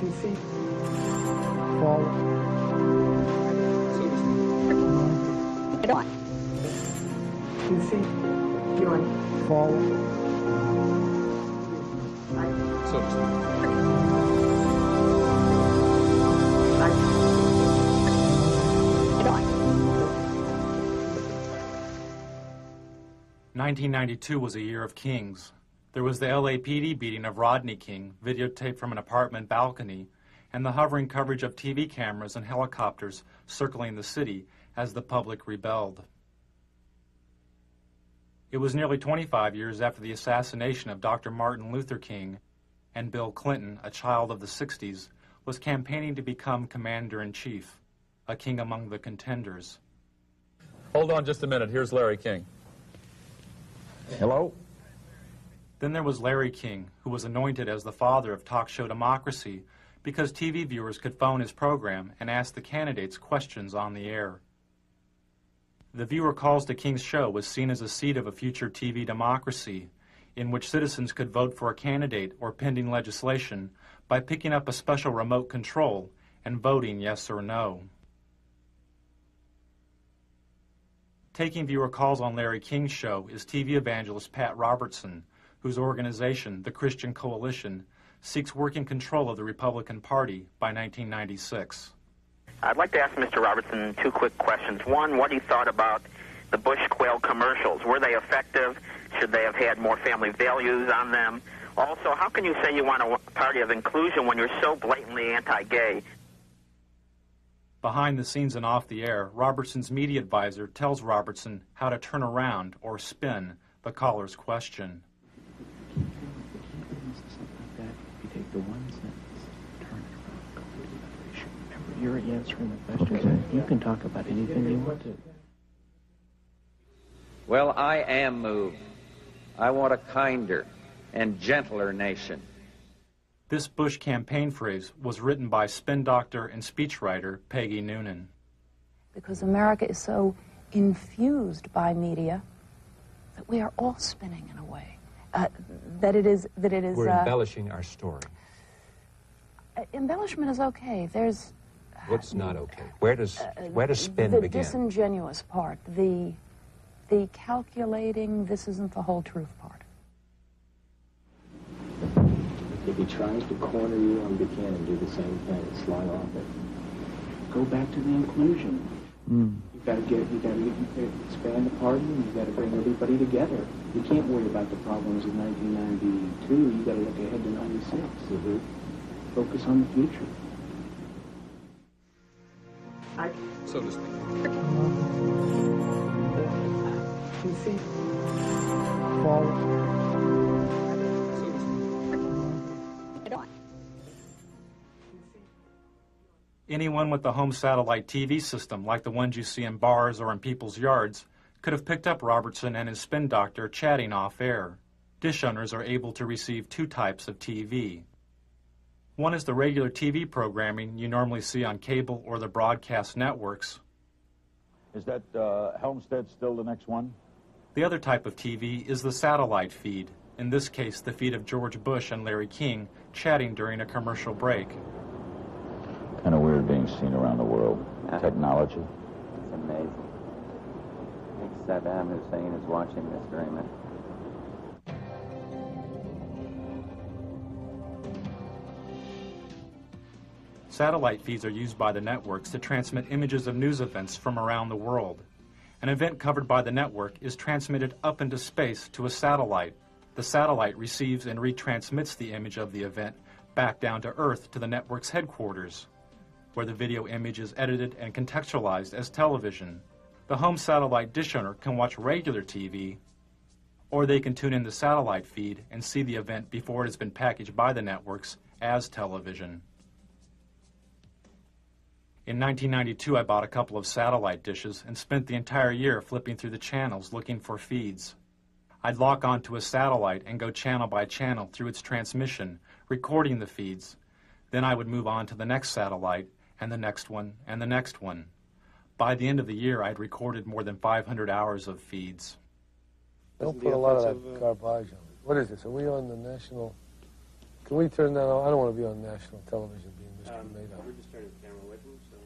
PC. Forward. PC. Viewing. Forward. Right. So to speak. Right. 1992 was a year of kings. There was the LAPD beating of Rodney King, videotaped from an apartment balcony, and the hovering coverage of TV cameras and helicopters circling the city as the public rebelled. It was nearly 25 years after the assassination of Dr. Martin Luther King, and Bill Clinton, a child of the 60s, was campaigning to become commander-in-chief, a king among the contenders. Hold on just a minute. Here's Larry King. Hello? Then there was Larry King, who was anointed as the father of talk show democracy because TV viewers could phone his program and ask the candidates questions on the air. The viewer calls to King's show was seen as a seed of a future TV democracy in which citizens could vote for a candidate or pending legislation by picking up a special remote control and voting yes or no. Taking viewer calls on Larry King's show is TV evangelist Pat Robertson, whose organization, the Christian Coalition, seeks working control of the Republican Party by 1996. I'd like to ask Mr. Robertson two quick questions. One, what he thought about the Bush Quail commercials. Were they effective? Should they have had more family values on them? Also, how can you say you want a party of inclusion when you're so blatantly anti-gay? Behind the scenes and off the air, Robertson's media advisor tells Robertson how to turn around or spin the caller's question. You take the one sentence, turn it around, go to the other issue. Remember, you're answering the questions. Okay. You can talk about anything you want to. Well, I am moved. I want a kinder and gentler nation. This Bush campaign phrase was written by spin doctor and speechwriter Peggy Noonan. Because America is so infused by media that we are all spinning in a way. We're embellishing our story. Embellishment is okay. There's... What's not okay? Where does spin the begin? The disingenuous part, the calculating, this isn't the whole truth part. If he tries to corner you on Buchanan, do the same thing, slide off it. Go back to the inclusion. You gotta expand the party, and you gotta bring everybody together. You can't worry about the problems of 1992. You gotta look ahead to 96. Focus on the future. So to speak. PC. Forward. So to speak. Anyone with a home satellite TV system, like the ones you see in bars or in people's yards, could have picked up Robertson and his spin doctor chatting off-air. Dish owners are able to receive two types of TV. One is the regular TV programming you normally see on cable or the broadcast networks. Is that Helmstead still the next one? The other type of TV is the satellite feed, in this case the feed of George Bush and Larry King chatting during a commercial break. Kind of weird being seen around the world. Technology. It's amazing. I think Saddam Hussein is watching this very much. Satellite feeds are used by the networks to transmit images of news events from around the world. An event covered by the network is transmitted up into space to a satellite. The satellite receives and retransmits the image of the event back down to Earth to the network's headquarters, where the video image is edited and contextualized as television. The home satellite dish owner can watch regular TV, or they can tune in the satellite feed and see the event before it has been packaged by the networks as television. In 1992, I bought a couple of satellite dishes and spent the entire year flipping through the channels looking for feeds. I'd lock onto a satellite and go channel by channel through its transmission, recording the feeds. Then I would move on to the next satellite, and the next one, and the next one. By the end of the year, I'd recorded more than 500 hours of feeds. Don't put a lot of that garbage on it. What is this? Are we on the national Can we turn that off? I don't want to be on national television being discriminated on. We're just turning the camera away from him, so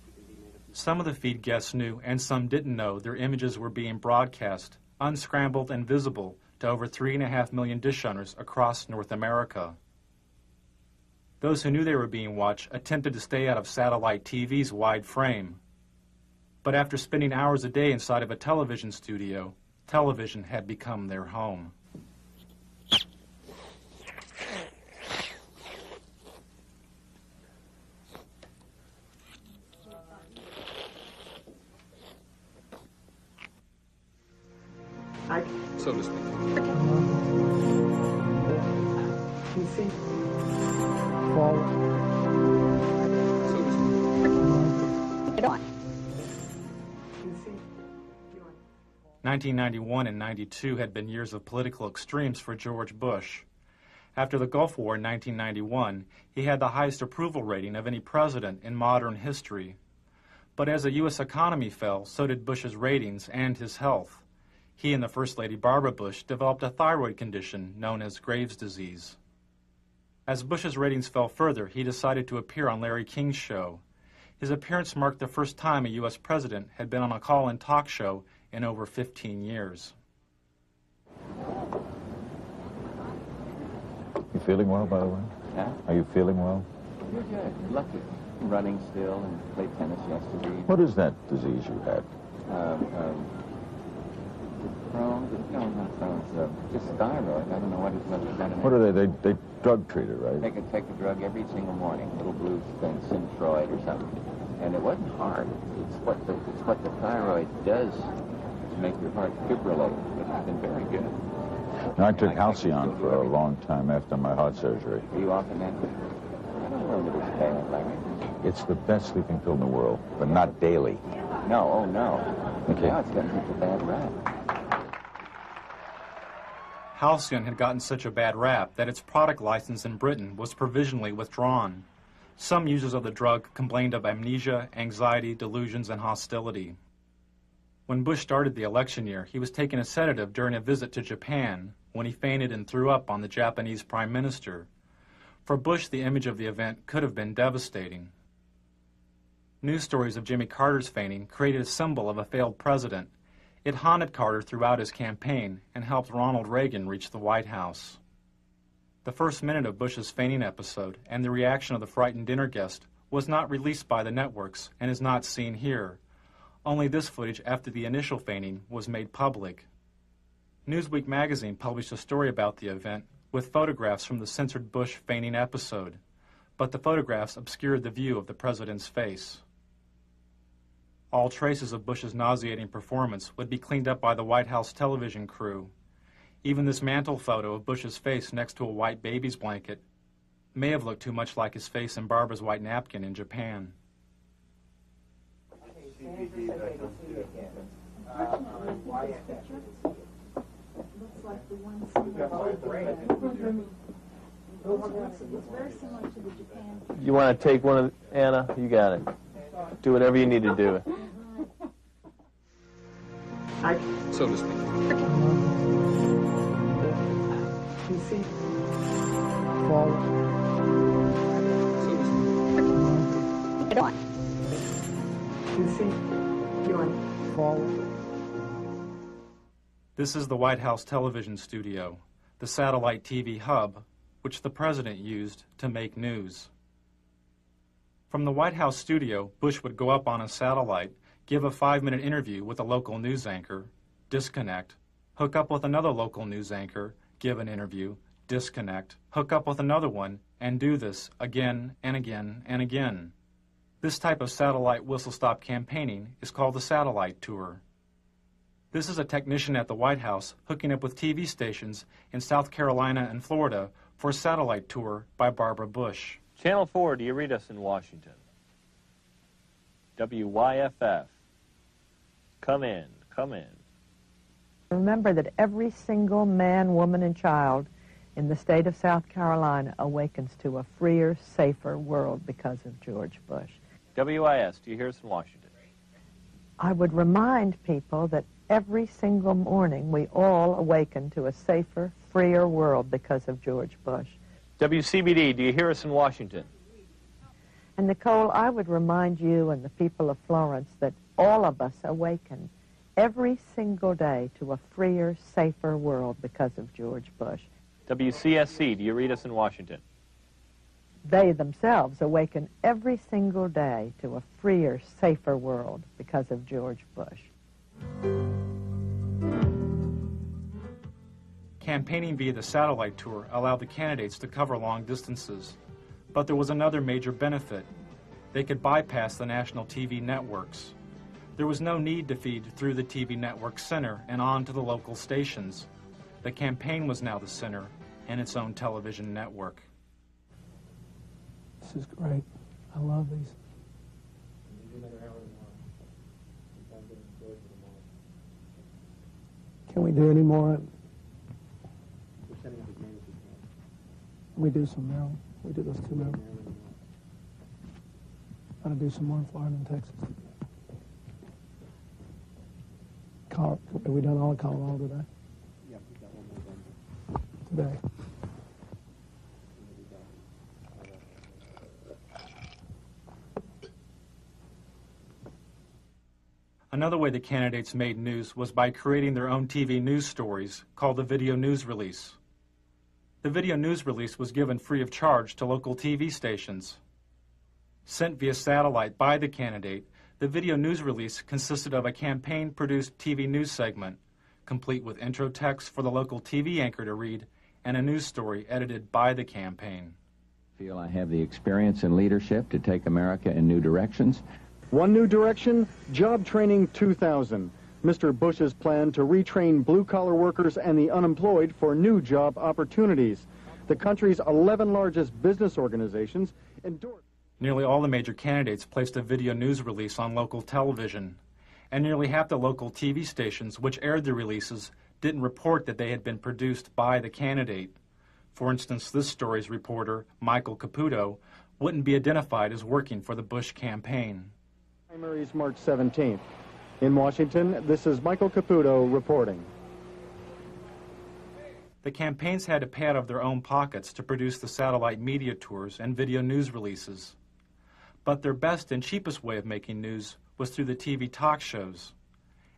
you can be made up. Some of the feed guests knew, and some didn't know, their images were being broadcast, unscrambled and visible, to over 3.5 million dish owners across North America. Those who knew they were being watched attempted to stay out of satellite TV's wide frame. But after spending hours a day inside of a television studio, television had become their home. So to speak. PC. Forward. So to speak. Get on. PC. 1991 and 92 had been years of political extremes for George Bush. After the Gulf War in 1991, he had the highest approval rating of any president in modern history. But as the U.S. economy fell, so did Bush's ratings and his health. He and the First Lady Barbara Bush developed a thyroid condition known as Graves' disease. As Bush's ratings fell further, he decided to appear on Larry King's show. His appearance marked the first time a U.S. president had been on a call-in talk show in over 15 years. You feeling well, by the way? Yeah? Are you feeling well? You're good. You're lucky. I'm running still and played tennis yesterday. What is that disease you had? Crohn's, no, not Crohn's, just thyroid. I don't know what it's got in it. What are they? They drug treat it, right? Take a drug every single morning, little blue thing, Synthroid or something. And it wasn't hard. It's what the thyroid does to make your heart fibrillate. It's been very good. I took Halcyon for a long time after my heart surgery. Are you often that? I don't know that it's bad, Larry. It's the best sleeping pill in the world, but not daily. No, oh no. Okay. Now it's gotten such a bad rap. Halcyon had gotten such a bad rap that its product license in Britain was provisionally withdrawn. Some users of the drug complained of amnesia, anxiety, delusions, and hostility. When Bush started the election year, he was taking a sedative during a visit to Japan when he fainted and threw up on the Japanese Prime Minister. For Bush, the image of the event could have been devastating. News stories of Jimmy Carter's fainting created a symbol of a failed president. It haunted Carter throughout his campaign and helped Ronald Reagan reach the White House. The first minute of Bush's fainting episode and the reaction of the frightened dinner guest was not released by the networks and is not seen here. Only this footage after the initial fainting was made public. Newsweek magazine published a story about the event with photographs from the censored Bush fainting episode, but the photographs obscured the view of the president's face. All traces of Bush's nauseating performance would be cleaned up by the White House television crew. Even this mantle photo of Bush's face next to a white baby's blanket may have looked too much like his face in Barbara's white napkin in Japan. You want to take one of Anna? You got it. Do whatever you need to do. So to speak. PC. Forward. So to speak. Get on. PC. Forward. This is the White House television studio, the satellite TV hub, which the president used to make news. From the White House studio, Bush would go up on a satellite, give a 5-minute interview with a local news anchor, disconnect, hook up with another local news anchor, give an interview, disconnect, hook up with another one, and do this again and again and again. This type of satellite whistle-stop campaigning is called the satellite tour. This is a technician at the White House hooking up with TV stations in South Carolina and Florida for a satellite tour by Barbara Bush. Channel 4, do you read us in Washington? WYFF. Come in, come in. Remember that every single man, woman, and child in the state of South Carolina awakens to a freer, safer world because of George Bush. WIS, do you hear us in Washington? I would remind people that every single morning we all awaken to a safer, freer world because of George Bush. WCBD, do you hear us in Washington? And Nicole, I would remind you and the people of Florence that all of us awaken every single day to a freer, safer world because of George Bush. WCSC, do you read us in Washington? They themselves awaken every single day to a freer, safer world because of George Bush. Campaigning via the satellite tour allowed the candidates to cover long distances. But there was another major benefit. They could bypass the national TV networks. There was no need to feed through the TV network center and on to the local stations. The campaign was now the center and its own television network. This is great. I love these. Can we do any more? We do some Maryland. We do those two Maryland. I'm going to do some more in Florida and Texas. Have we done all of Colorado today? Yeah, we got one more done. Today. Another way the candidates made news was by creating their own TV news stories called the Video News Release. The Video News Release was given free of charge to local TV stations. Sent via satellite by the candidate, the Video News Release consisted of a campaign-produced TV news segment, complete with intro text for the local TV anchor to read, and a news story edited by the campaign. I feel I have the experience and leadership to take America in new directions. One new direction, Job Training 2000. Mr. Bush's plan to retrain blue-collar workers and the unemployed for new job opportunities. The country's 11 largest business organizations endorsed. Nearly all the major candidates placed a video news release on local television, and nearly half the local TV stations which aired the releases didn't report that they had been produced by the candidate. For instance, this story's reporter, Michael Caputo, wouldn't be identified as working for the Bush campaign. Primaries March 17th. In Washington, this is Michael Caputo reporting. The campaigns had to pay out of their own pockets to produce the satellite media tours and video news releases. But their best and cheapest way of making news was through the TV talk shows.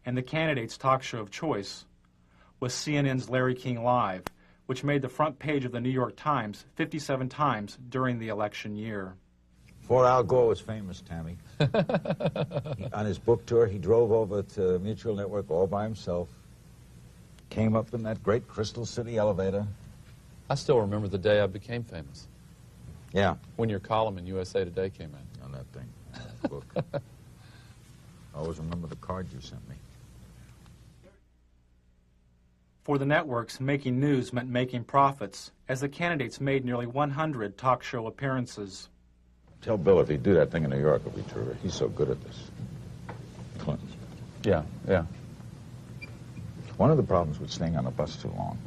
And the candidate's talk show of choice was CNN's Larry King Live, which made the front page of the New York Times 57 times during the election year. Before Al Gore was famous, Tammy, on his book tour, he drove over to Mutual Network all by himself, came up in that great Crystal City elevator. I still remember the day I became famous. Yeah. When your column in USA Today came out. On that thing, that book. I always remember the card you sent me. For the networks, making news meant making profits, as the candidates made nearly 100 talk show appearances. Tell Bill if he'd do that thing in New York, it'd be terrific. He's so good at this. Clinton. Yeah. One of the problems with staying on a bus too long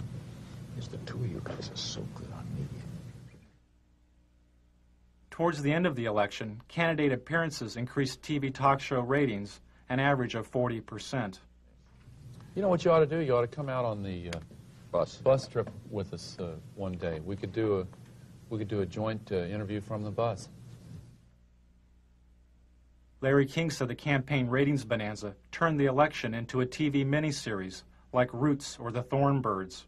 is the two of you guys are so good on media. Towards the end of the election, candidate appearances increased TV talk show ratings an average of 40%. You know what you ought to do? You ought to come out on the bus trip with us one day. We could do a joint interview from the bus. Larry King said the campaign ratings bonanza turned the election into a TV miniseries like Roots or The Thornbirds.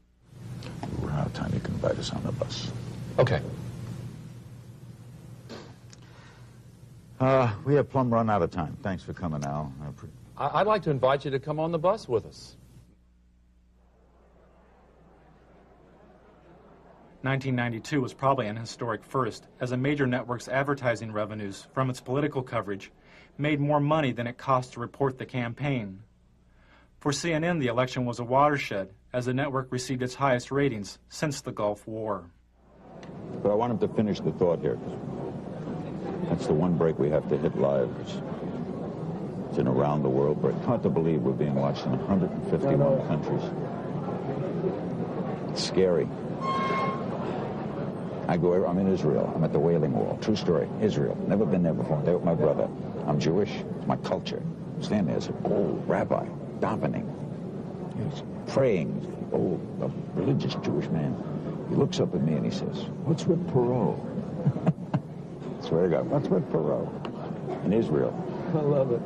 We're out of time. You can invite us on the bus. Okay. We have plumb run out of time. Thanks for coming, Al. I'd like to invite you to come on the bus with us. 1992 was probably an historic first, as a major network's advertising revenues from its political coverage made more money than it cost to report the campaign. For CNN, the election was a watershed, as the network received its highest ratings since the Gulf War. But I want him to finish the thought here, because that's the one break we have to hit live. It's an around the world break. Hard to believe we're being watched in 151 countries. It's scary. I'm in Israel. I'm at the Wailing Wall. True story. Israel. Never been there before. I'm there with my brother. I'm Jewish. It's my culture. I'm standing there as an old rabbi, davening. He's praying. Old, a religious Jewish man. He looks up at me and he says, "What's with Perot?" Swear to God, what's with Perot? In Israel. I love it.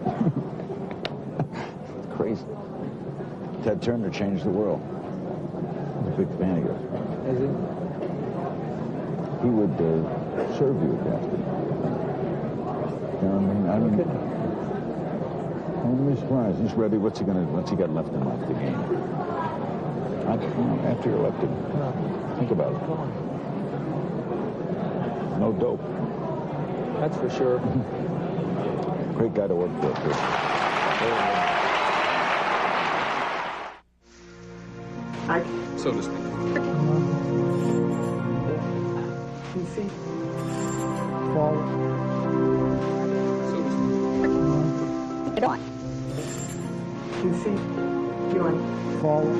It's crazy. Ted Turner changed the world. I'm a big fan of yours. Is he? He would serve you at that. You know what I mean? I'm really surprised. He's ready. What's he got left in life to gain? After you're elected, think about it. No dope. That's for sure. Great guy to work for, too. So to speak. PC. Forward. So to speak. On. PC. Join. Forward.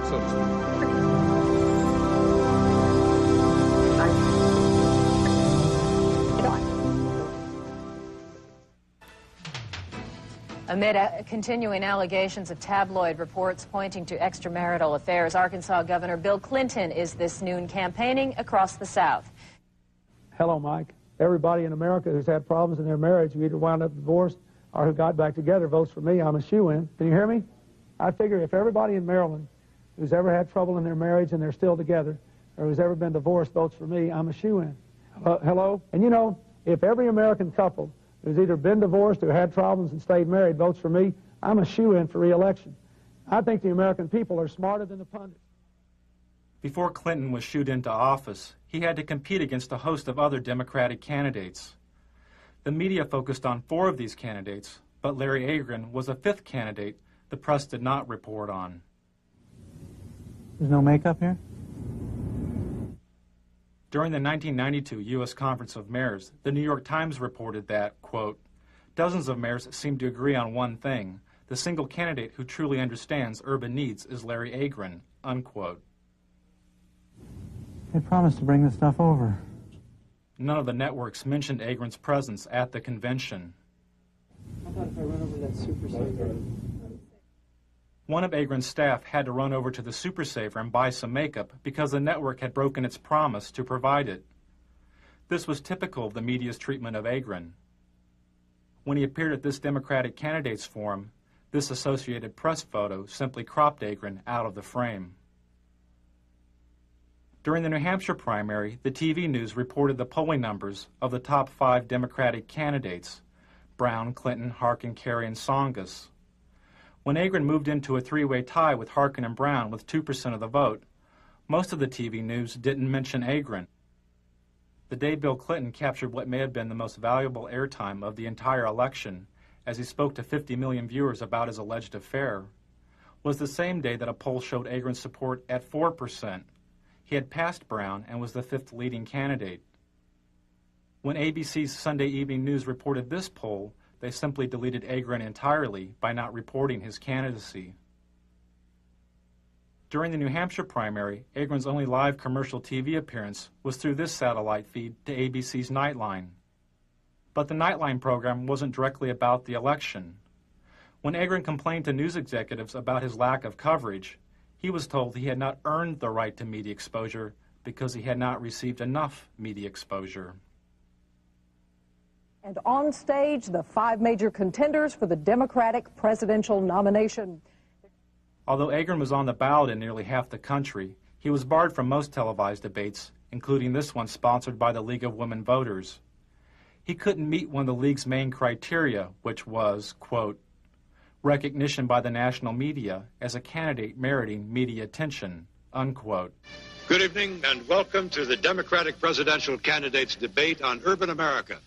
So to speak. Amid continuing allegations of tabloid reports pointing to extramarital affairs, Arkansas Governor Bill Clinton is this noon campaigning across the South. Hello, Mike. Everybody in America who's had problems in their marriage, who either wound up divorced or who got back together, votes for me. I'm a shoo-in. Can you hear me? I figure if everybody in Maryland who's ever had trouble in their marriage and they're still together, or who's ever been divorced votes for me, I'm a shoo-in. Hello? And you know, if every American couple who's either been divorced or had problems and stayed married votes for me, I'm a shoo-in for re-election. I think the American people are smarter than the pundits. Before Clinton was shooed into office, he had to compete against a host of other Democratic candidates. The media focused on 4 of these candidates, but Larry Agron was a 5th candidate the press did not report on. There's no makeup here? During the 1992 U.S. Conference of Mayors, the New York Times reported that, quote, dozens of mayors seem to agree on one thing. The single candidate who truly understands urban needs is Larry Agron, unquote. They promised to bring this stuff over. None of the networks mentioned Agron's presence at the convention. How about if I run over that Super Saver? One of Agron's staff had to run over to the Super Saver and buy some makeup because the network had broken its promise to provide it. This was typical of the media's treatment of Agron. When he appeared at this Democratic candidates forum, this Associated Press photo simply cropped Agron out of the frame. During the New Hampshire primary, the TV news reported the polling numbers of the top 5 Democratic candidates: Brown, Clinton, Harkin, Kerry, and Tsongas. When Agron moved into a 3-way tie with Harkin and Brown with 2% of the vote, most of the TV news didn't mention Agron. The day Bill Clinton captured what may have been the most valuable airtime of the entire election, as he spoke to 50 million viewers about his alleged affair, was the same day that a poll showed Agron's support at 4%. He had passed Brown and was the 5th leading candidate. When ABC's Sunday Evening News reported this poll, they simply deleted Agron entirely by not reporting his candidacy. During the New Hampshire primary, Agron's only live commercial TV appearance was through this satellite feed to ABC's Nightline. But the Nightline program wasn't directly about the election. When Agron complained to news executives about his lack of coverage, he was told he had not earned the right to media exposure because he had not received enough media exposure. And on stage, the 5 major contenders for the Democratic presidential nomination. Although Agron was on the ballot in nearly half the country, he was barred from most televised debates, including this one sponsored by the League of Women Voters. He couldn't meet one of the League's main criteria, which was, quote, recognition by the national media as a candidate meriting media attention, unquote. Good evening and welcome to the Democratic presidential candidates debate on urban America.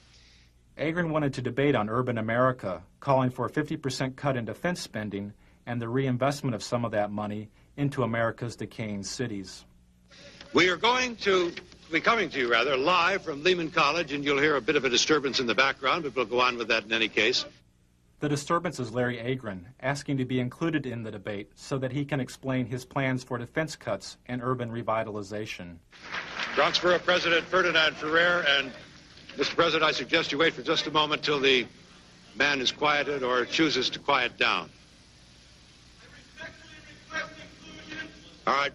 Agron wanted to debate on urban America, calling for a 50% cut in defense spending and the reinvestment of some of that money into America's decaying cities. We are going to be coming to you, live from Lehman College, and you'll hear a bit of a disturbance in the background, but we'll go on with that in any case. The disturbance is Larry Agron, asking to be included in the debate so that he can explain his plans for defense cuts and urban revitalization. Bronxborough President Ferdinand Ferrer, and Mr. President, I suggest you wait for just a moment till the man is quieted or chooses to quiet down. All right,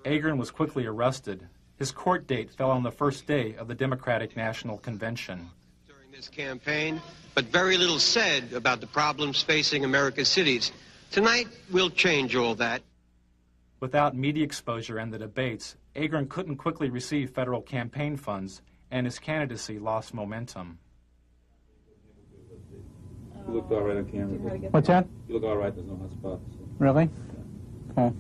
Agron was quickly arrested. His court date fell on the first day of the Democratic National Convention. During this campaign, but very little said about the problems facing America's cities. Tonight, we'll change all that. Without media exposure and the debates, Agron couldn't quickly receive federal campaign funds, and his candidacy lost momentum. You look all right on camera. What's that? You look all right. There's no hot spots. Really? Okay.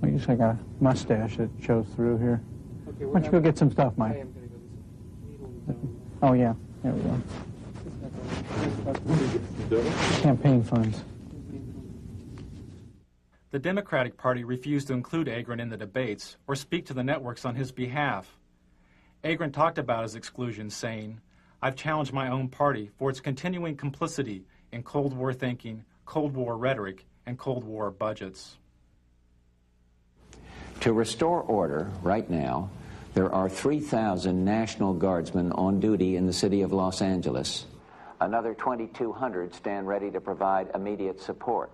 Well, you just got a mustache that shows through here. Okay, why don't you go get some stuff, Mike? Oh, yeah. There we go. Campaign funds. The Democratic Party refused to include Agron in the debates or speak to the networks on his behalf. Agron talked about his exclusion, saying, "I've challenged my own party for its continuing complicity in Cold War thinking, Cold War rhetoric, and Cold War budgets." To restore order right now, there are 3,000 National Guardsmen on duty in the city of Los Angeles. Another 2,200 stand ready to provide immediate support.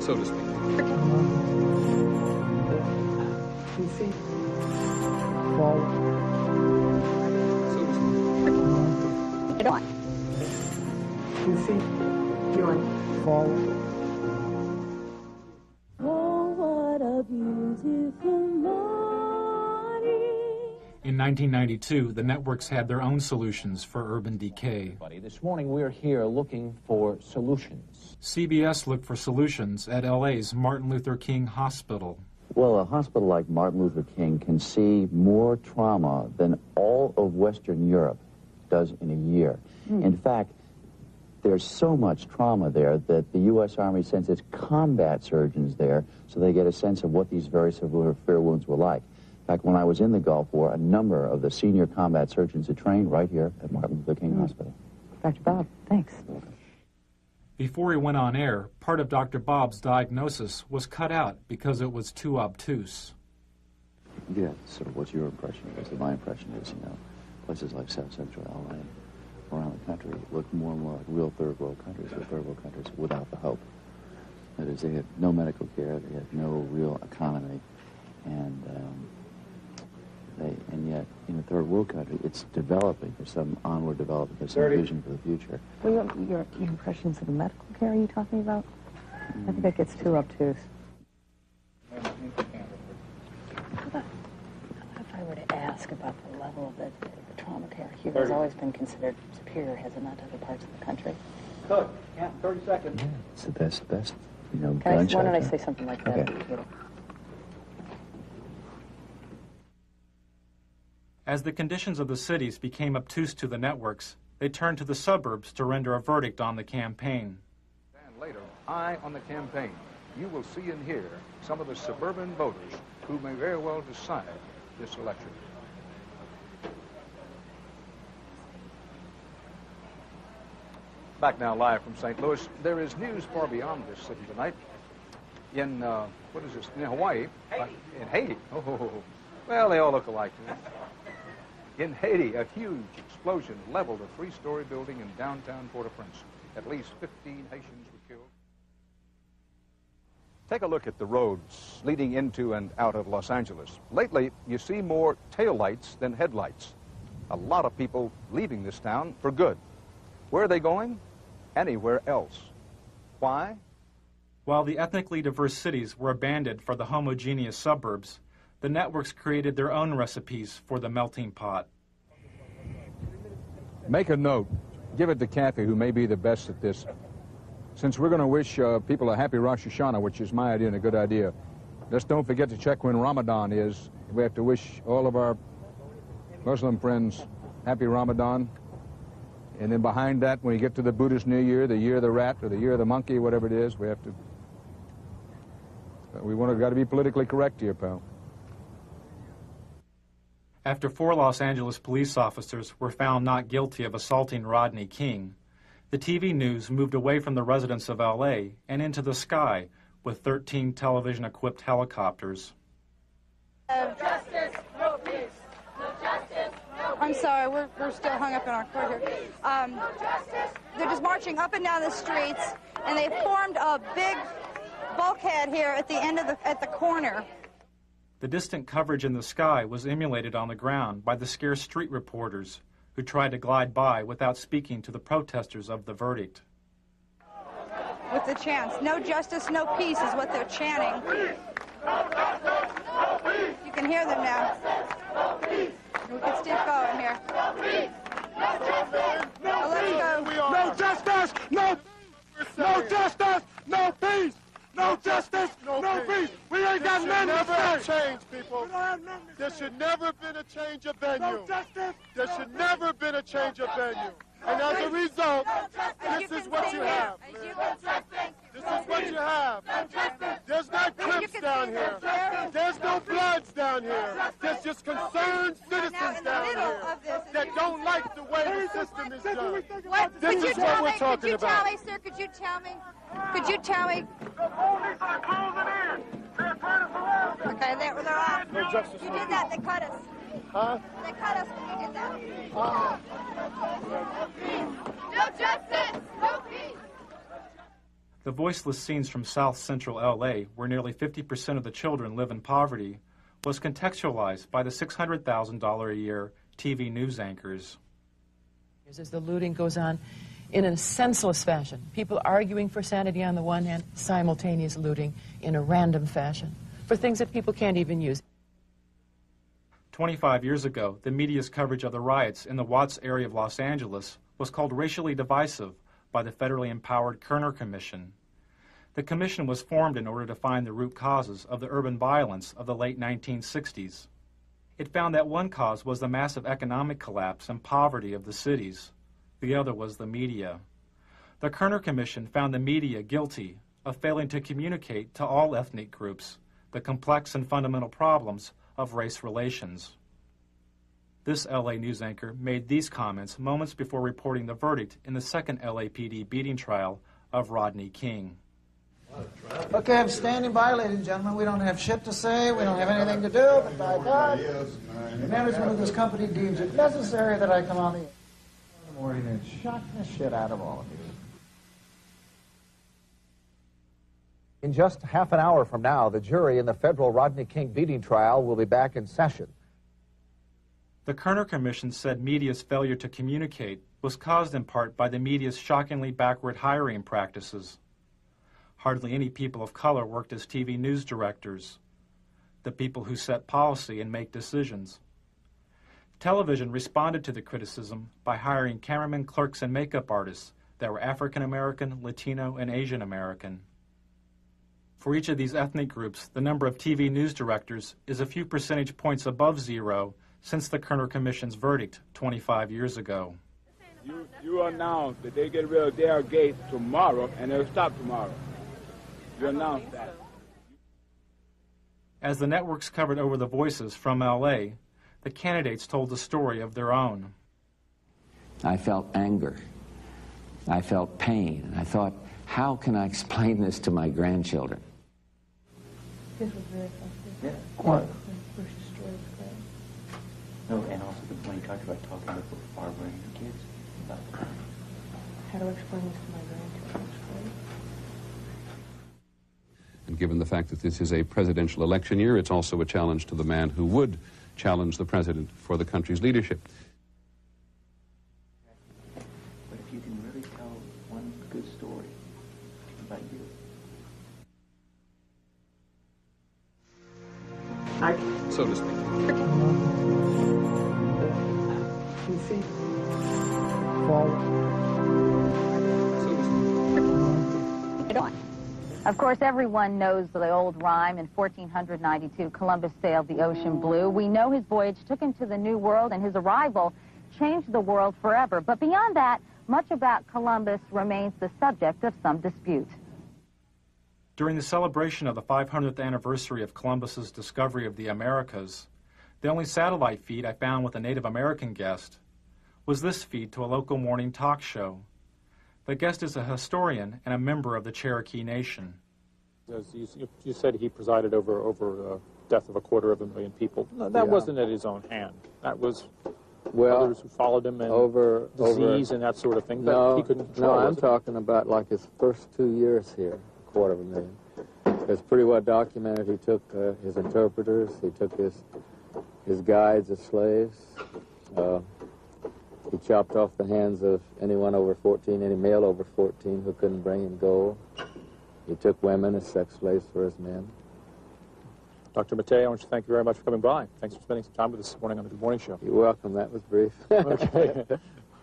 So to speak. In 1992, the networks had their own solutions for urban decay. This morning we're here looking for solutions. CBS looked for solutions at LA's Martin Luther King Hospital. Well, a hospital like Martin Luther King can see more trauma than all of Western Europe does in a year. In fact, there's so much trauma there that the U.S. Army sends its combat surgeons there so they get a sense of what these very severe wounds were like. In fact, when I was in the Gulf War, a number of the senior combat surgeons had trained right here at Martin Luther King Hospital. Dr. Bob, thanks. Before he went on air, part of Dr. Bob's diagnosis was cut out because it was too obtuse. Yeah, so what's your impression? My impression is, you know, places like South Central LA, around the country, look more and more like real third world countries, or third world countries without the hope. That is, they had no medical care, they had no real economy, and yet in a third world country, it's developing. There's some onward development, there's some vision for the future. Well, your impressions of the medical care are you talking about? I think that gets too obtuse. How about if I were to ask about the level of the trauma care here has always been considered superior, has it not, to other parts of the country? Cook, yeah, 30 seconds. Yeah, it's the best, you know, Why gunshot. don't I say something like that? Okay. As the conditions of the cities became obtuse to the networks, they turned to the suburbs to render a verdict on the campaign. And later, Eye on the Campaign, you will see and hear some of the suburban voters who may very well decide this election. Back now live from St. Louis, there is news far beyond this city tonight. In, what is this, in Hawaii, in Haiti. Oh, well, they all look alike. In Haiti, a huge explosion leveled a three-story building in downtown Port-au-Prince. At least 15 Haitians were killed. Take a look at the roads leading into and out of Los Angeles. Lately, you see more taillights than headlights. A lot of people leaving this town for good. Where are they going? Anywhere else. Why? While the ethnically diverse cities were abandoned for the homogeneous suburbs, the networks created their own recipes for the melting pot. Make a note. Give it to Kathy, who may be the best at this. Since we're going to wish people a happy Rosh Hashanah, which is my idea and a good idea, just don't forget to check when Ramadan is. We have to wish all of our Muslim friends happy Ramadan. And then behind that, when you get to the Buddhist New Year, the year of the rat or the year of the monkey, whatever it is, we have to... got to be politically correct here, pal. After 4 Los Angeles police officers were found not guilty of assaulting Rodney King, the TV news moved away from the residents of L.A. and into the sky with 13 television-equipped helicopters. No justice, no peace. No justice, no peace. I'm sorry, we're still hung up in our court here. They're just marching up and down the streets, and they formed a big bulkhead here at the end of at the corner. The distant coverage in the sky was emulated on the ground by the scarce street reporters who tried to glide by without speaking to the protesters of the verdict. With the chants, no justice, no peace is what they're chanting. You can hear them now. We can still going here. Well, let's go. No justice, no justice, no peace. No justice, no peace. We ain't got nothing to say. There should never change, people. There should never been a change of venue. No justice. There should never been a change of venue. And as a result, this is what you have. This is what you have. There's not Crips down here. There's no Bloods down here. There's just concerned citizens down here that don't like the way the system is done. This is what we're talking about. Could you tell me, sir, could you tell me? Could you tell me? Okay, they're off. No justice. You did that, they cut us. Huh? They cut us when you did that. No justice, no peace. The voiceless scenes from South Central L.A., where nearly 50% of the children live in poverty, was contextualized by the $600,000 a year TV news anchors. As the looting goes on in a senseless fashion, people arguing for sanity on the one hand, simultaneous looting in a random fashion for things that people can't even use. 25 years ago, the media's coverage of the riots in the Watts area of Los Angeles was called racially divisive by the federally empowered Kerner Commission. The commission was formed in order to find the root causes of the urban violence of the late 1960s. It found that one cause was the massive economic collapse and poverty of the cities. The other was the media. The Kerner Commission found the media guilty of failing to communicate to all ethnic groups the complex and fundamental problems of race relations. This LA news anchor made these comments moments before reporting the verdict in the second LAPD beating trial of Rodney King. Okay, I'm standing by, ladies and gentlemen. We don't have shit to say. We don't have anything to do. But by God, the management of this company deems it necessary that I come on the air in the morning and shock the shit out of all of you. In just half an hour from now, the jury in the federal Rodney King beating trial will be back in session. The Kerner Commission said media's failure to communicate was caused in part by the media's shockingly backward hiring practices. Hardly any people of color worked as TV news directors, the people who set policy and make decisions. Television responded to the criticism by hiring cameramen, clerks, and makeup artists that were African American, Latino, and Asian American. For each of these ethnic groups, the number of TV news directors is a few percentage points above zero since the Kerner Commission's verdict 25 years ago. You announced that they get rid of Dale Gates tomorrow, and they'll stop tomorrow. You announced that. As the networks covered over the voices from L.A., the candidates told the story of their own. I felt anger. I felt pain. And I thought, how can I explain this to my grandchildren? This was very effective. Yeah. What? Bush destroyed his class. No, and also when you talked about talking with Barbara and your kids about how to explain this to my grandchildren. And given the fact that this is a presidential election year, it's also a challenge to the man who would challenge the president for the country's leadership. But if you can really tell one good story about you. So to speak. Of course, everyone knows the old rhyme. In 1492, Columbus sailed the ocean blue. We know his voyage took him to the New World, and his arrival changed the world forever. But beyond that, much about Columbus remains the subject of some dispute. During the celebration of the 500th anniversary of Columbus's discovery of the Americas, the only satellite feed I found with a Native American guest was this feed to a local morning talk show. The guest is a historian and a member of the Cherokee Nation. You said he presided over the death of 250,000 people. No, that wasn't at his own hand. That was others who followed him and disease and that sort of thing. No, that he couldn't control. No, I'm talking about like his first 2 years here, 250,000. It's pretty well documented. He took his interpreters, he took his guides as slaves. He chopped off the hands of anyone over 14, any male over 14 who couldn't bring him gold. He took women as sex slaves for his men. Dr. Mattei, I want to thank you very much for coming by. Thanks for spending some time with us this morning on the Good Morning Show. You're welcome. That was brief. Okay.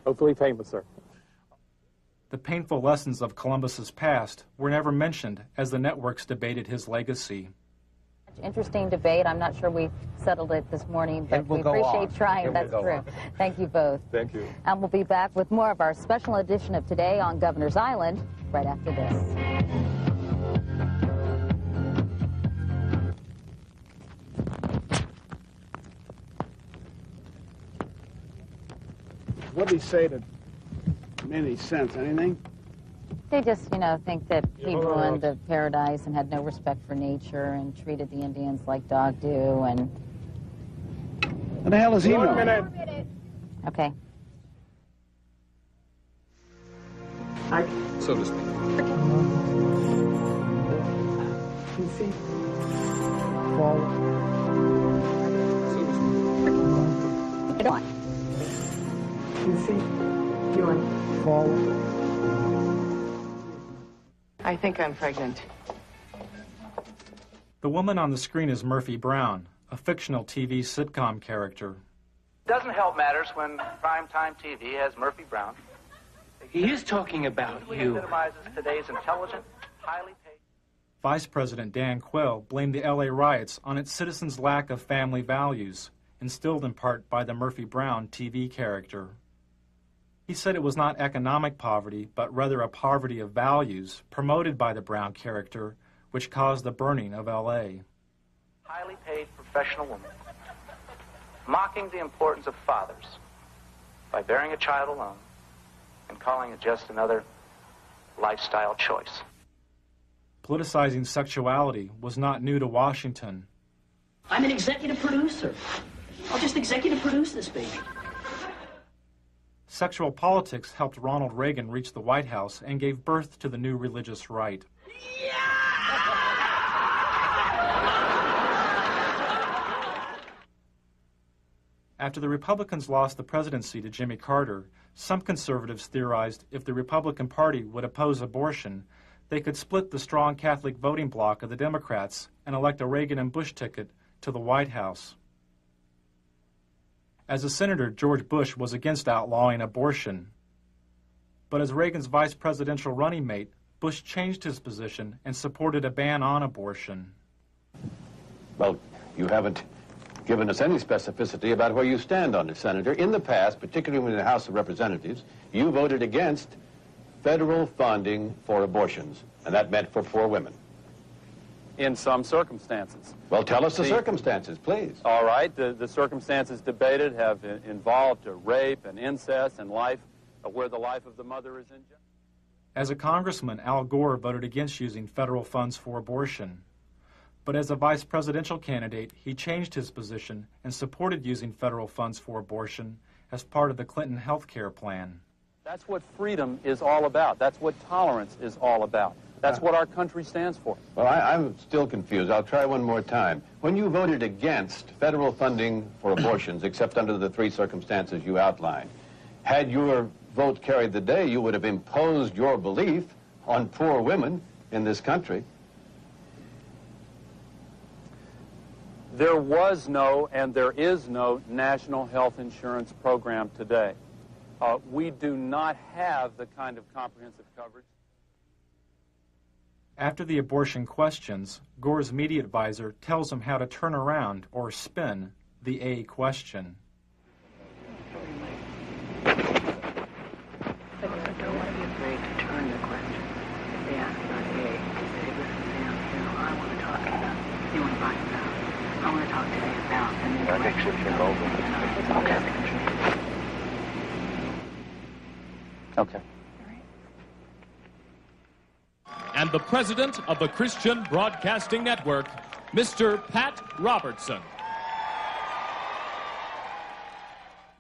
Hopefully painless, sir. The painful lessons of Columbus's past were never mentioned as the networks debated his legacy. Interesting debate. I'm not sure we've settled it this morning, but we appreciate trying. That's true. Thank you both. Thank you. And we'll be back with more of our special edition of Today on Governor's Island right after this. What did he say that made any sense? Anything? They just, think that he ruined the paradise and had no respect for nature and treated the Indians like dog do and... What the hell does he know? 1 minute. Okay. So to speak. Get on. I think I'm pregnant. The woman on the screen is Murphy Brown, a fictional TV sitcom character. Doesn't help matters when primetime TV has Murphy Brown. He is talking about you. Epitomizes today's intelligent, highly paid... Vice President Dan Quayle blamed the LA riots on its citizens' lack of family values, instilled in part by the Murphy Brown TV character. He said it was not economic poverty, but rather a poverty of values promoted by the Brown character, which caused the burning of L.A. Highly paid professional woman, mocking the importance of fathers by bearing a child alone and calling it just another lifestyle choice. Politicizing sexuality was not new to Washington. I'm an executive producer. I'll just executive produce this baby. Sexual politics helped Ronald Reagan reach the White House and gave birth to the new religious right. After the Republicans lost the presidency to Jimmy Carter, some conservatives theorized if the Republican Party would oppose abortion, they could split the strong Catholic voting bloc of the Democrats and elect a Reagan and Bush ticket to the White House. As a senator, George Bush was against outlawing abortion. But as Reagan's vice presidential running mate, Bush changed his position and supported a ban on abortion. Well, you haven't given us any specificity about where you stand on it, Senator. In the past, particularly in the House of Representatives, you voted against federal funding for abortions, and that meant for poor women. In some circumstances. Well, tell us the circumstances, please. All right. The circumstances debated have involved rape and incest and life, where the life of the mother is in jeopardy. As a congressman, Al Gore voted against using federal funds for abortion. But as a vice presidential candidate, he changed his position and supported using federal funds for abortion as part of the Clinton health care plan. That's what freedom is all about. That's what tolerance is all about. That's what our country stands for. Well, I'm still confused. I'll try one more time. When you voted against federal funding for abortions, except under the three circumstances you outlined, had your vote carried the day, you would have imposed your belief on poor women in this country. There was no and there is no national health insurance program today. We do not have the kind of comprehensive coverage. After the abortion questions, Gore's media advisor tells him how to turn around or spin the A question. I want to talk today about the new election. Okay. And the president of the Christian Broadcasting Network, Mr. Pat Robertson.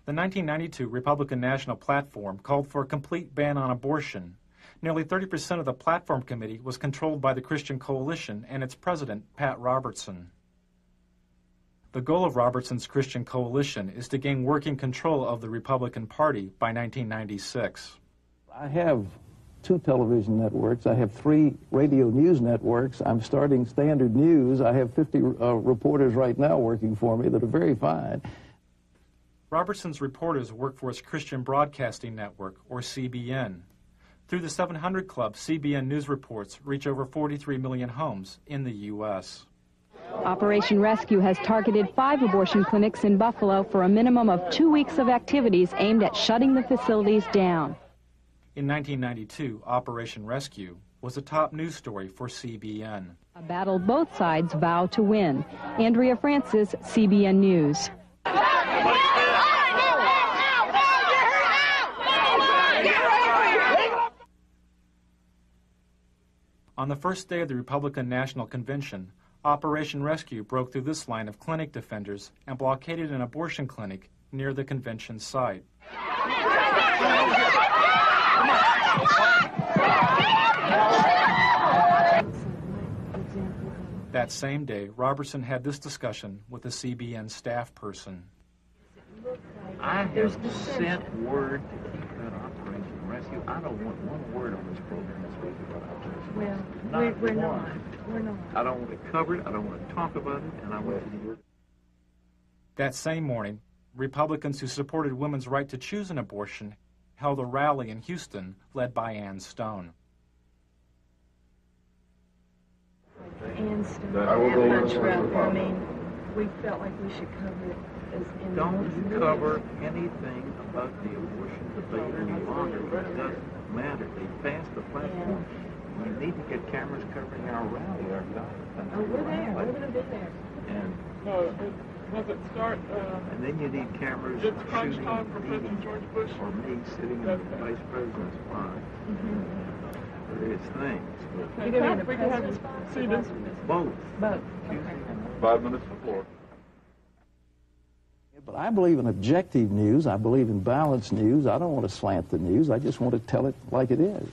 The 1992 Republican National Platform called for a complete ban on abortion. Nearly 30% of the platform committee was controlled by the Christian Coalition and its president, Pat Robertson. The goal of Robertson's Christian Coalition is to gain working control of the Republican Party by 1996. I have 2 television networks. I have 3 radio news networks. I'm starting Standard News. I have 50 reporters right now working for me that are very fine. Robertson's reporters work for his Christian Broadcasting Network, or CBN. Through the 700 Club, CBN News reports reach over 43 million homes in the U.S. Operation Rescue has targeted 5 abortion clinics in Buffalo for a minimum of 2 weeks of activities aimed at shutting the facilities down. In 1992, Operation Rescue was a top news story for CBN. A battle both sides vow to win. Andrea Francis, CBN News. On the first day of the Republican National Convention, Operation Rescue broke through this line of clinic defenders and blockaded an abortion clinic near the convention site. That same day, Robertson had this discussion with a CBN staff person. I have sent word to keep that Operation Rescue. I don't want one word on this program this week about Operation Rescue. Well, we're not. We're not. I don't want to cover it. I don't want to talk about it. And I want you to do it. That same morning, Republicans who supported women's right to choose an abortion held a rally in Houston led by Ann Stone. Ann Stone, that much rather. I mean, we felt like we should cover it as in Don't cover anything about the abortion debate any longer. It doesn't matter. They passed the platform. Yeah. You need to get cameras covering our rally, our God. Oh, we're there. We're going to be there. And does it start? And then you need cameras it's crunch shooting time for President George Bush or me sitting in the vice president's spot. Various things. You're going to be in the president's spot? Both. Both. Okay. 5 minutes before. But I believe in objective news. I believe in balanced news. I don't want to slant the news. I just want to tell it like it is.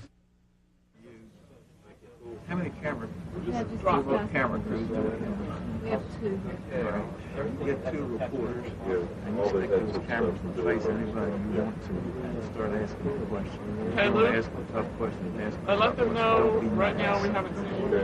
How many camera crews do we have 2 here. You get 2 reporters, and you stick those cameras in the face of anybody you want to, and start asking questions. Hey, Lou. Ask them tough questions. Let them know right now we haven't seen you.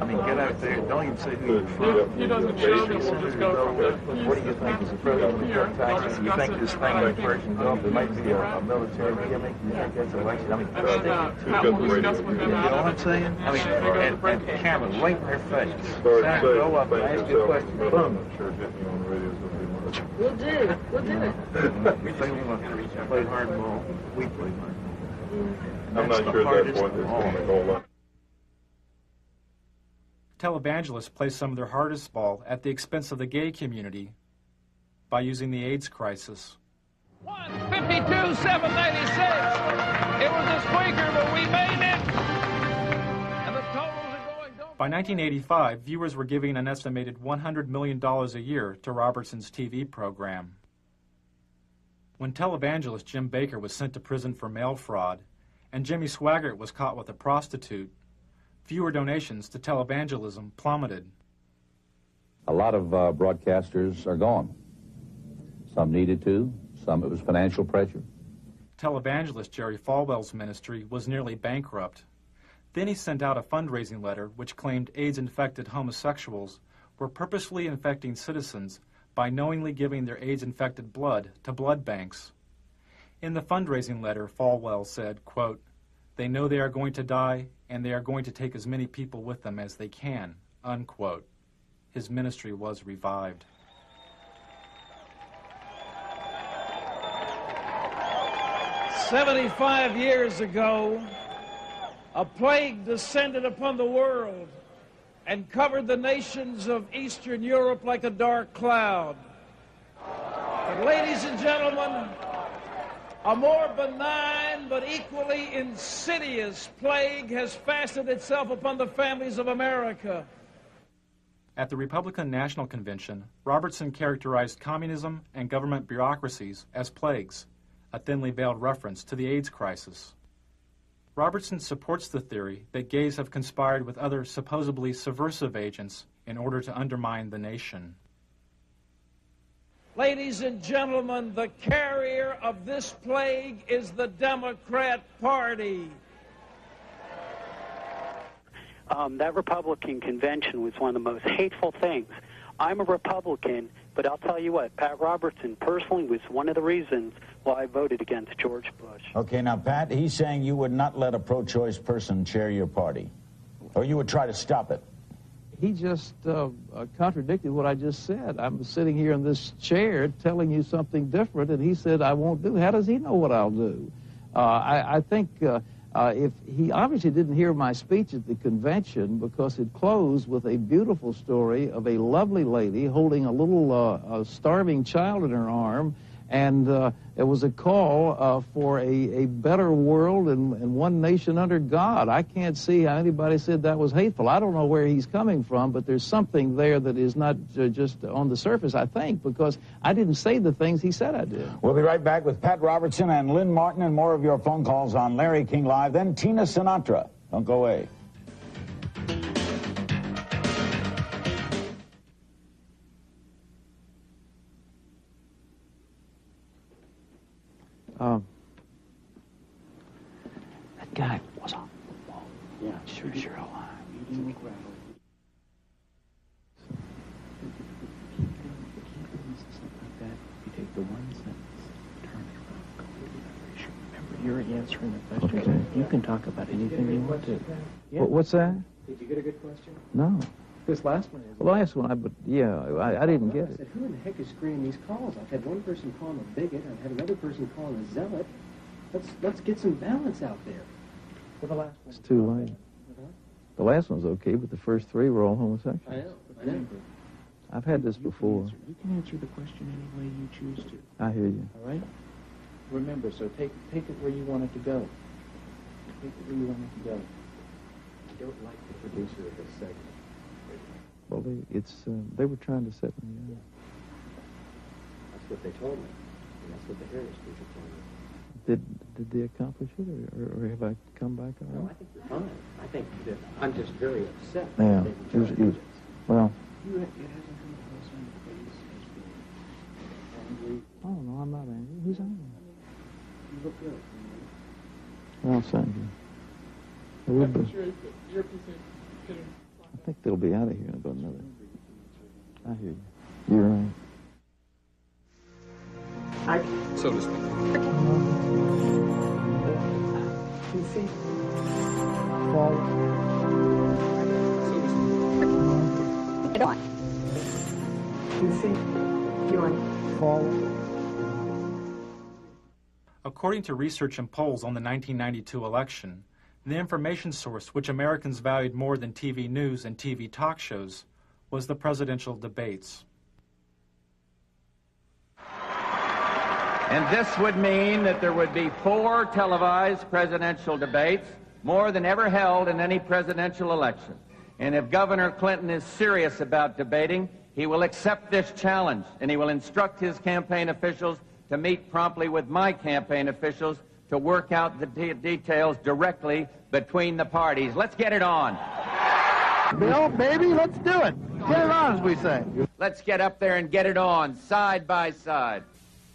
I mean, get out there. Don't even say who you're from. If he doesn't show, then we'll just go from there. What do you think is the president of Texas? You think this thing in Persian Gulf, there might be a military gimmick? You think that's election? I mean, you know what I'm saying? I mean, and camera right in their face. Senator, go up and ask you a question. Boom. We'll do. We'll do it. We think we want to play hardball. We play hardball. I'm not sure at that point there's going to go on. Televangelists play some of their hardest ball at the expense of the gay community by using the AIDS crisis. 52, 796. It was a squeaker, but we made it. And the totals are going. By 1985, viewers were giving an estimated $100 million a year to Robertson's TV program. When televangelist Jim Bakker was sent to prison for mail fraud, and Jimmy Swaggart was caught with a prostitute, viewer donations to televangelism plummeted. A lot of broadcasters are gone. Some needed to, some it was financial pressure. Televangelist Jerry Falwell's ministry was nearly bankrupt. Then he sent out a fundraising letter which claimed AIDS-infected homosexuals were purposefully infecting citizens by knowingly giving their AIDS-infected blood to blood banks. In the fundraising letter, Falwell said, quote, "They know they are going to die, and they are going to take as many people with them as they can," unquote. His ministry was revived. "75 years ago, a plague descended upon the world and covered the nations of Eastern Europe like a dark cloud. But ladies and gentlemen, a more benign but equally insidious plague has fastened itself upon the families of America." At the Republican National Convention, Robertson characterized communism and government bureaucracies as plagues, a thinly veiled reference to the AIDS crisis. Robertson supports the theory that gays have conspired with other supposedly subversive agents in order to undermine the nation. Ladies and gentlemen, the carrier of this plague is the Democrat Party. That Republican convention was one of the most hateful things. I'm a Republican, but I'll tell you what, Pat Robertson personally was one of the reasons why I voted against George Bush. Okay, now, Pat, he's saying you would not let a pro-choice person chair your party, or you would try to stop it. He just contradicted what I just said. I'm sitting here in this chair telling you something different, and he said I won't do. How does he know what I'll do? I think if he obviously didn't hear my speech at the convention, because it closed with a beautiful story of a lovely lady holding a little starving child in her arm, and it was a call for a better world and one nation under God. I can't see how anybody said that was hateful. I don't know where he's coming from, but there's something there that is not just on the surface, I think, because I didn't say the things he said I did. We'll be right back with Pat Robertson and Lynn Martin and more of your phone calls on Larry King Live, then Tina Sinatra. Don't go away. That guy was on football. Yeah, sure alive. You didn't grab him. You take the one sentence, turn it around, completely erase. Remember, you're answering the question. Okay. You can talk about anything you want to. Yeah. What's that? Did you get a good question? No. This last one is. The last one, I didn't get I said, who in the heck is screening these calls? I've had one person call him a bigot. I've had another person call him a zealot. Let's get some balance out there. For the last one. It's too late. The last one's okay, but the first three were all homosexual. I know. I've had this before. You can answer the question any way you choose to. I hear you. All right? Remember, so take it where you want it to go. Take it where you want it to go. I don't like the producer of this segment. Well, they were trying to set me up. That's what they told me. And that's what the Harris people told me. Did they accomplish it, or have I come back on it? No, I think you're fine. I think that I'm just very upset. Yeah. Well. It hasn't come across on your face as being angry. Oh, no, I'm not angry. Who's angry? You look good. Well, thank you. I would be. I think they'll be out of here in about another. I hear you. You're right. So to speak. You see? Get on. You see? You on? According to research and polls on the 1992 election, the information source which Americans valued more than TV news and TV talk shows was the presidential debates. And this would mean that there would be 4 televised presidential debates, more than ever held in any presidential election. And if Governor Clinton is serious about debating, he will accept this challenge, and he will instruct his campaign officials to meet promptly with my campaign officials to work out the details directly between the parties. Let's get it on. Bill, baby, let's do it. Get it on, as we say. Let's get up there and get it on, side by side.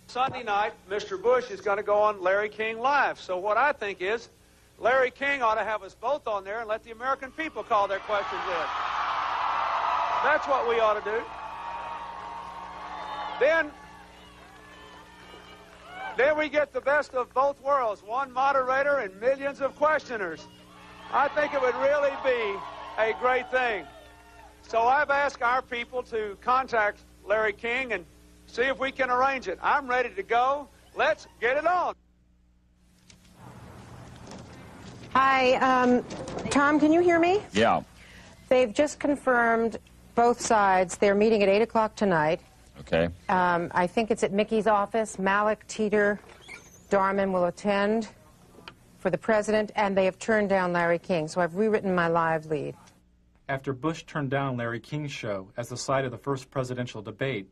Sunday night, Mr. Bush is going to go on Larry King Live. So what I think is, Larry King ought to have us both on there and let the American people call their questions in. That's what we ought to do. Then we get the best of both worlds, one moderator and millions of questioners. I think it would really be a great thing. So I've asked our people to contact Larry King and see if we can arrange it. I'm ready to go. Let's get it on. Hi, Tom, can you hear me? Yeah. They've just confirmed both sides. They're meeting at 8 o'clock tonight. Okay. I think it's at Mickey's office. Malik, Teeter, Darman will attend for the president, and they have turned down Larry King, so I've rewritten my live lead. After Bush turned down Larry King's show as the site of the first presidential debate,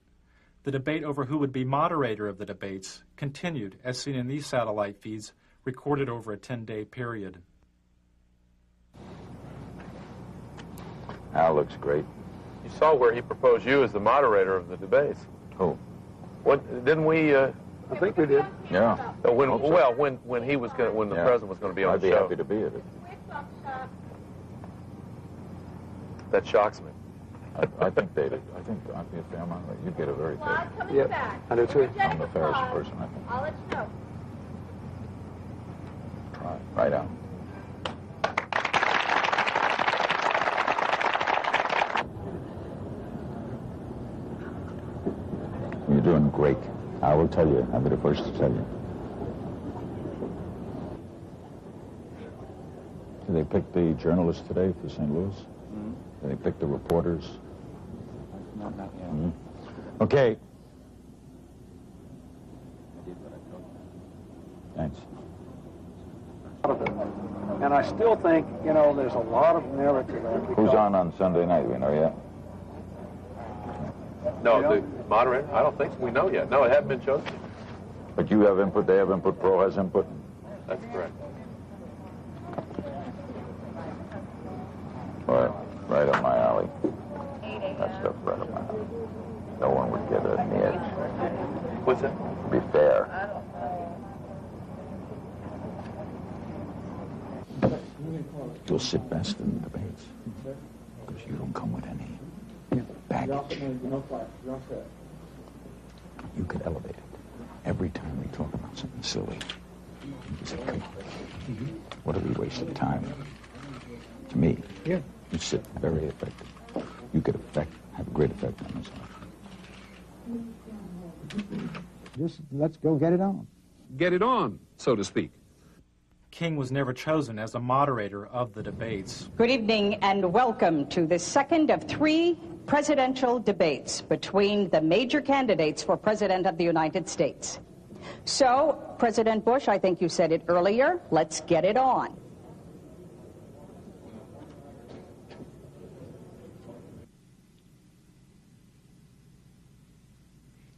the debate over who would be moderator of the debates continued, as seen in these satellite feeds recorded over a 10-day period. Al looks great. You saw where he proposed you as the moderator of the debates. Who? What didn't we? I think we did. Yeah. When Hope so. well, when he was going, when the president was going to be on I'd the be show. happy to be at it. That shocks me. I think David. I think if I'm on it, you'd get a very fair. Yeah, I do too. I'm the fairest person, I think. I'll let you know. Right on. You're doing great. I will tell you. I'll be the first to tell you. Did they pick the journalists today for St. Louis? Mm-hmm. Did they pick the reporters? Not yet. Mm-hmm. Okay. Thanks. And I still think, you know, there's a lot of merit to that. Who's on Sunday night? We know yet? No, the moderator. I don't think so. We know yet. No, it hasn't been chosen. But you have input, they have input, Pro has input. That's correct. Right up my alley. That stuff right up my alley. No one would get it in the edge. What's that? Be fair. You'll sit best in the debates because you don't come with any baggage. You could elevate it. Every time we talk about something silly, you say, come on. What are we wasting time? To me, you sit very effective. You could have a great effect on this. Just let's go get it on. Get it on, so to speak. King was never chosen as a moderator of the debates. Good evening and welcome to the second of 3 presidential debates between the major candidates for President of the United States. So, President Bush, I think you said it earlier, let's get it on.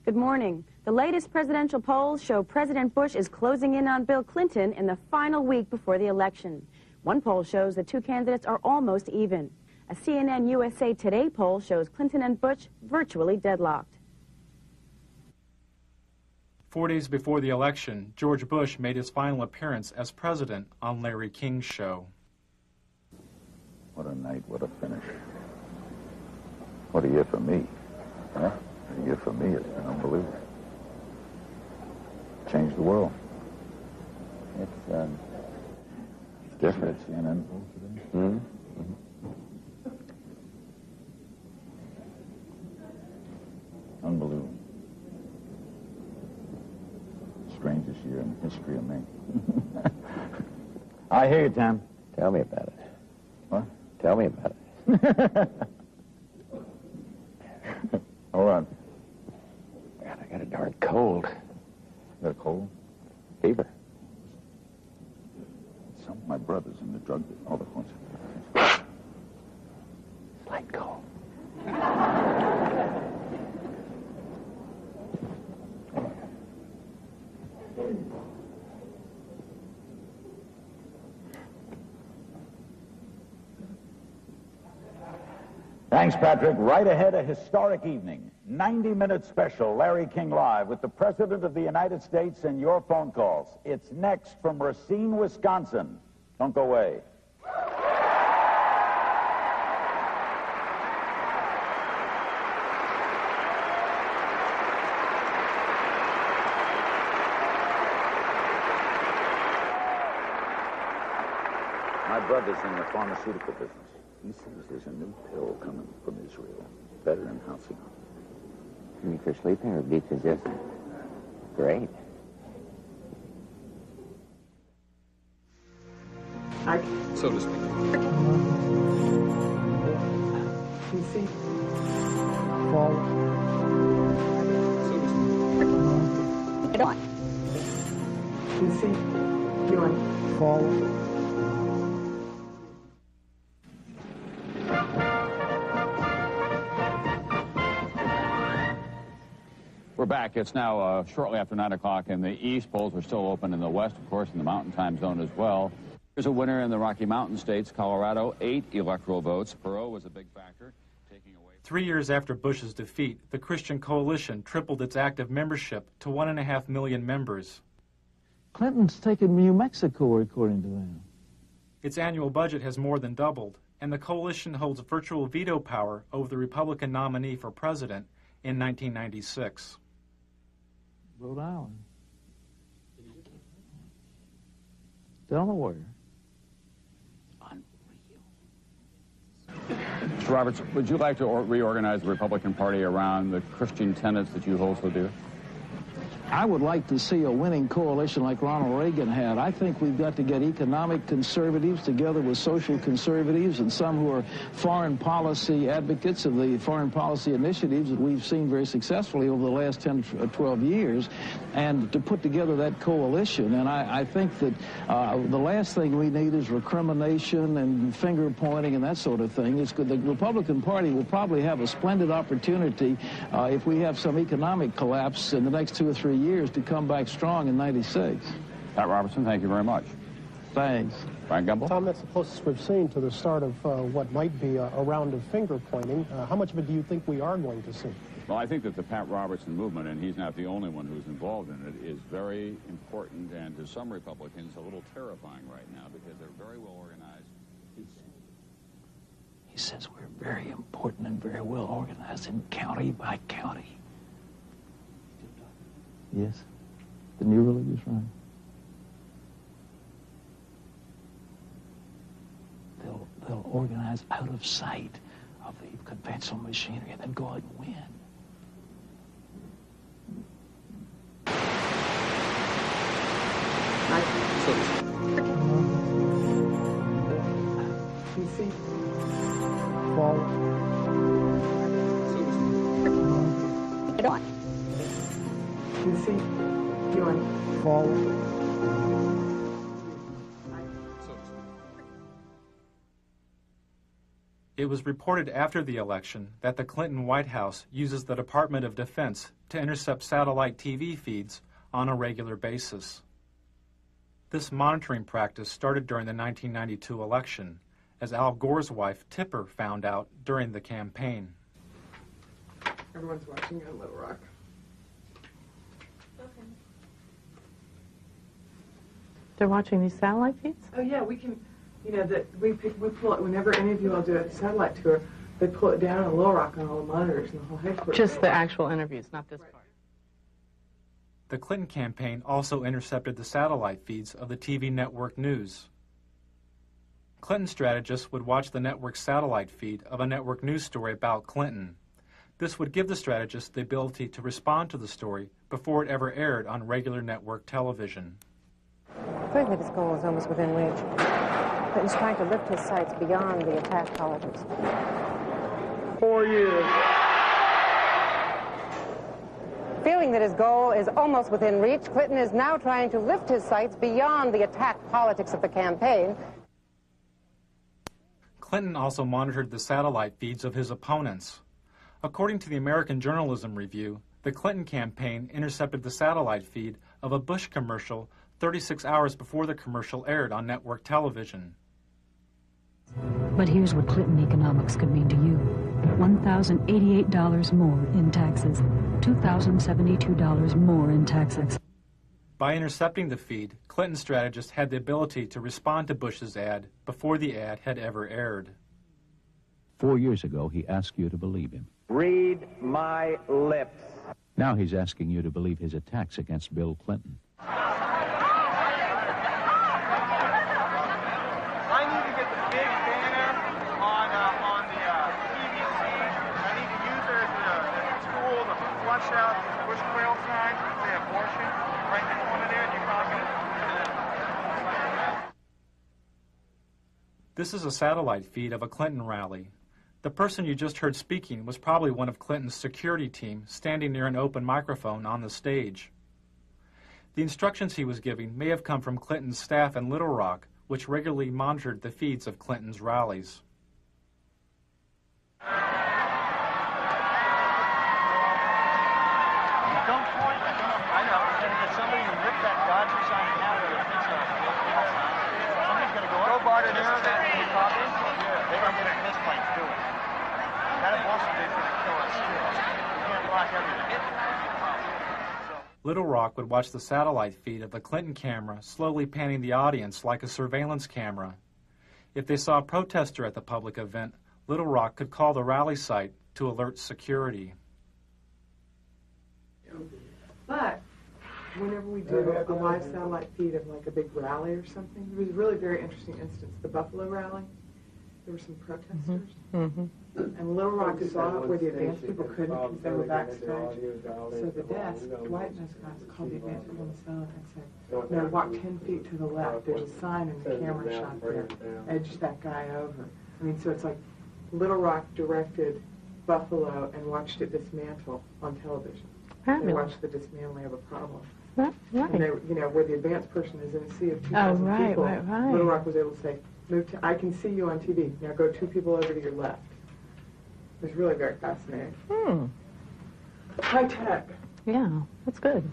Good morning. The latest presidential polls show President Bush is closing in on Bill Clinton in the final week before the election. One poll shows the two candidates are almost even. A CNN USA Today poll shows Clinton and Bush virtually deadlocked. 4 days before the election, George Bush made his final appearance as president on Larry King's show. What a night, what a finish. What a year for me. Huh? A year for me, it's been unbelievable. Changed the world. It's different. CNN poll today? Mm-hmm. Unbelievable. Strangest year in the history of me. I hear you, Tom. Tell me about it. What? Tell me about it. Hold on. God, I got a darn cold. You got a cold? Fever. Some of my brothers in the drug business. Oh, the ones. Slight cold. Thanks, Patrick. Right ahead, a historic evening. 90-minute special, Larry King Live, with the President of the United States and your phone calls. It's next from Racine, Wisconsin. Don't go away. My brother's in the pharmaceutical business. He says there's a new pill coming from Israel. Better than Halcyon. You mean for sleeping or decongestant? Great. So to speak. PC. Forward. Get on. PC. Doing. Forward. We're back. It's now shortly after 9 o'clock in the east. Polls are still open in the west, of course, in the mountain time zone as well. There's a winner in the Rocky Mountain states. Colorado, 8 electoral votes. Perot was a big factor, taking away. 3 years after Bush's defeat, the Christian Coalition tripled its active membership to 1.5 million members. Clinton's taken New Mexico, according to them. Its annual budget has more than doubled, and the coalition holds virtual veto power over the Republican nominee for president in 1996. Rhode Island. Delaware. Mr. Roberts, would you like to reorganize the Republican Party around the Christian tenets that you hold so dear? I would like to see a winning coalition like Ronald Reagan had. I think we've got to get economic conservatives together with social conservatives and some who are foreign policy advocates of the foreign policy initiatives that we've seen very successfully over the last 10 or 12 years, and to put together that coalition. And I think that the last thing we need is recrimination and finger pointing and that sort of thing. It's good. The Republican Party will probably have a splendid opportunity if we have some economic collapse in the next 2 or 3 years to come back strong in '96. Pat Robertson, thank you very much. Thanks. Brian Gumbel? Tom, that's the closest we've seen to the start of what might be a round of finger pointing. How much of it do you think we are going to see? Well, I think that the Pat Robertson movement, and he's not the only one who's involved in it, is very important and to some Republicans a little terrifying right now because they're very well organized. He says we're very important and very well organized in county by county. Yes, the new religious right. They'll organize out of sight of the conventional machinery and then go out and win. PC. Forward. Get on. PC. You're forward. It was reported after the election that the Clinton White House uses the Department of Defense to intercept satellite TV feeds on a regular basis. This monitoring practice started during the 1992 election, as Al Gore's wife, Tipper, found out during the campaign. Everyone's watching on Little Rock. They're watching these satellite feeds? Oh, yeah, we can, you know, we pull it, whenever any of you all do a satellite tour, they pull it down on Little Rock on all the monitors and the whole headquarters. Just the actual interviews, not this part. The Clinton campaign also intercepted the satellite feeds of the TV network news. Clinton strategists would watch the network's satellite feed of a network news story about Clinton. This would give the strategists the ability to respond to the story before it ever aired on regular network television. Clearly this goal is almost within reach. Clinton's trying to lift his sights beyond the attack politics. 4 years. Feeling that his goal is almost within reach, Clinton is now trying to lift his sights beyond the attack politics of the campaign. Clinton also monitored the satellite feeds of his opponents. According to the American Journalism Review, the Clinton campaign intercepted the satellite feed of a Bush commercial 36 hours before the commercial aired on network television. But here's what Clinton economics could mean to you. $1,088 more in taxes. $2,072 more in taxes. By intercepting the feed, Clinton strategists had the ability to respond to Bush's ad before the ad had ever aired. 4 years ago, he asked you to believe him. Read my lips. Now he's asking you to believe his attacks against Bill Clinton. I need to get the big banner on the PVC. I need to use it as a tool to flush out the Bush Quail sign, say abortion, right in the corner there. Do you copy it? This is a satellite feed of a Clinton rally. The person you just heard speaking was probably one of Clinton's security team standing near an open microphone on the stage. The instructions he was giving may have come from Clinton's staff in Little Rock, which regularly monitored the feeds of Clinton's rallies. Don't point. I know. And if somebody who ripped that Dodger sign out of it, somebody's going to go right in there, that copy? They don't get in this place, do it. That abortion is going to kill us, too. We can't block everything. Little Rock would watch the satellite feed of the Clinton camera slowly panning the audience like a surveillance camera. If they saw a protester at the public event, Little Rock could call the rally site to alert security. But whenever we do a live satellite feed of like a big rally or something, it was a really very interesting instance. The Buffalo rally, there were some protesters. And Little Rock saw it where the advance people couldn't because they were backstage. So the desk, Dwight and those guys called the advance people on the phone and said, no, walk 10 feet to the left. There's a sign in the camera shot there. Edge that guy over. I mean, so it's like Little Rock directed Buffalo and watched it dismantle on television. They watched the dismantling of a problem. Right. And they, you know, where the advance person is in a sea of 2,000 people, Little Rock was able to say, move to, I can see you on TV. Now go 2 people over to your left. It was really very fascinating. High tech. Yeah, that's good.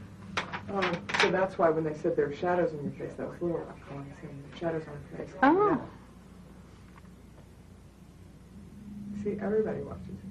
So that's why when they said there are shadows on your face, that was Little Rock calling, saying shadows on your face. Oh. See, everybody watches